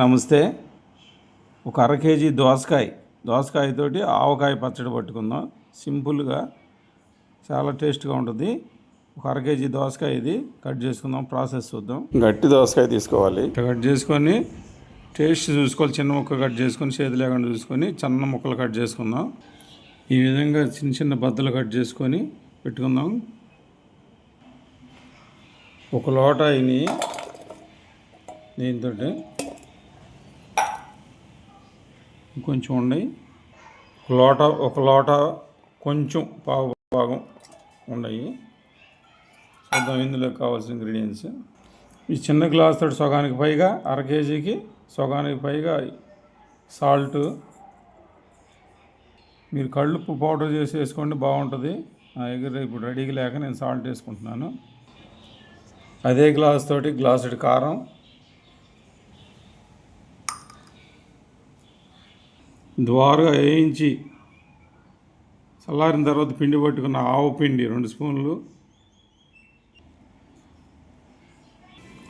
నమస్తే. ఒక అర కేజీ దోసకాయతోటి ఆవకాయ పచ్చడి పట్టుకుందాం. సింపుల్గా చాలా టేస్ట్గా ఉంటుంది. ఒక అర కేజీ దోసకాయ ఇది కట్ చేసుకుందాం. ప్రాసెస్ చూద్దాం. గట్టి దోసకాయ తీసుకోవాలి. కట్ చేసుకొని టేస్ట్ చూసుకోవాలి. చిన్న ముక్క కట్ చేసుకొని చేతి లేకుండా చూసుకొని చిన్న ముక్కలు కట్ చేసుకుందాం. ఈ విధంగా చిన్న చిన్న బద్దలు కట్ చేసుకొని పెట్టుకుందాం. ఒక లోట అయిని దీంతో కొంచెం ఉన్నాయి. ఒక లోట కొంచెం పావు భాగం ఉన్నాయి. చూద్దాం ఇందులో కావాల్సిన ఇంగ్రీడియంట్స్. ఈ చిన్న గ్లాస్ తోటి సగానికి పైగా, అర కేజీకి సగానికి పైగా సాల్ట్. మీరు కళ్ళుప్పు పౌడర్ చేసి వేసుకోండి, బాగుంటుంది. నా దగ్గర ఇప్పుడు రెడీగా లేక నేను సాల్ట్ వేసుకుంటున్నాను. అదే గ్లాస్ తోటి గ్లాసుడి కారం, ద్వారగా వేయించి చల్లారిన తర్వాత పిండి పట్టుకున్న ఆవు పిండి 2 స్పూన్లు,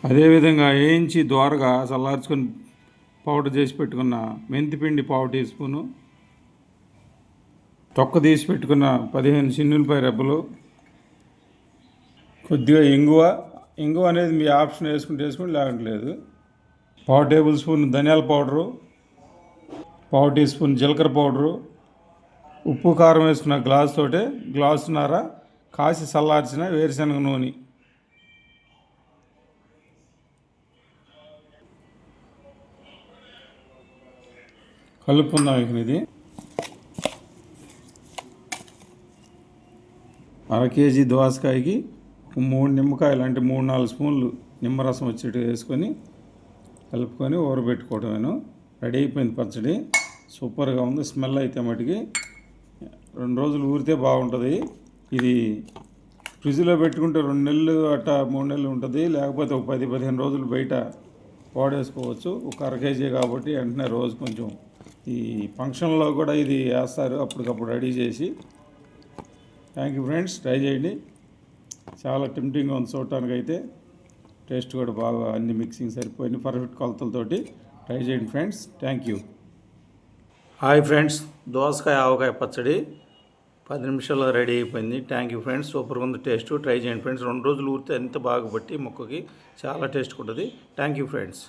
అదేవిధంగా వేయించి ద్వారగా చల్లార్చుకొని పౌడర్ చేసి పెట్టుకున్న మెంతిపిండి పావు టీ స్పూను, తొక్క తీసి పెట్టుకున్న 15 చిన్నులపాయ రెబ్బలు, కొద్దిగా ఇంగువ అనేది మీ ఆప్షన్ వేసుకుని లేకట్లేదు, పావు టేబుల్ స్పూన్ ధనియాల పౌడరు, పావు టీ స్పూన్ జీలకర్ర పౌడరు, ఉప్పు కారం వేసుకున్న గ్లాసున్నర కాసి చల్లార్చిన వేరుశనగ నూనె. కలుపుకుందాం. ఇది అర కేజీ దోసకాయకి 3 నిమ్మకాయలు అంటే 3-4 స్పూన్లు నిమ్మరసం వచ్చేట్టు వేసుకొని కలుపుకొని ఊరబెట్టుకోవడమేను. రెడీ అయిపోయింది పచ్చడి. సూపర్గా ఉంది. స్మెల్ అయితే మటుకి 2 రోజులు ఊరితే బాగుంటుంది. ఇది ఫ్రిడ్జ్లో పెట్టుకుంటే 2 నెలలు అట్టా 3 నెలలు ఉంటుంది. లేకపోతే ఒక 10-15 రోజులు బయట వాడేసుకోవచ్చు. ఒక అర కేజీ కాబట్టి వెంటనే రోజు కొంచెం ఈ ఫంక్షన్లో కూడా ఇది వేస్తారు అప్పటికప్పుడు రెడీ చేసి. థ్యాంక్ యూ ఫ్రెండ్స్, ట్రై చేయండి. చాలా టెంప్టింగ్గా ఉంది చూడటానికి. అయితే టేస్ట్ కూడా బాగా అన్ని మిక్సింగ్ సరిపోయింది. పర్ఫెక్ట్ కొలతలతోటి ట్రై చేయండి friends. Thank you. Hi friends, దోసకాయ ఆవకాయ పచ్చడి 10 నిమిషాల్లో రెడీ అయిపోయింది. Thank you friends. సూపర్గా ఉంది టేస్ట్. ట్రై చేయండి ఫ్రెండ్స్. 2 రోజులు ఊరితే ఎంత బాగా బట్టి మొక్కకి చాలా టేస్ట్ ఉంటుంది. Thank you friends.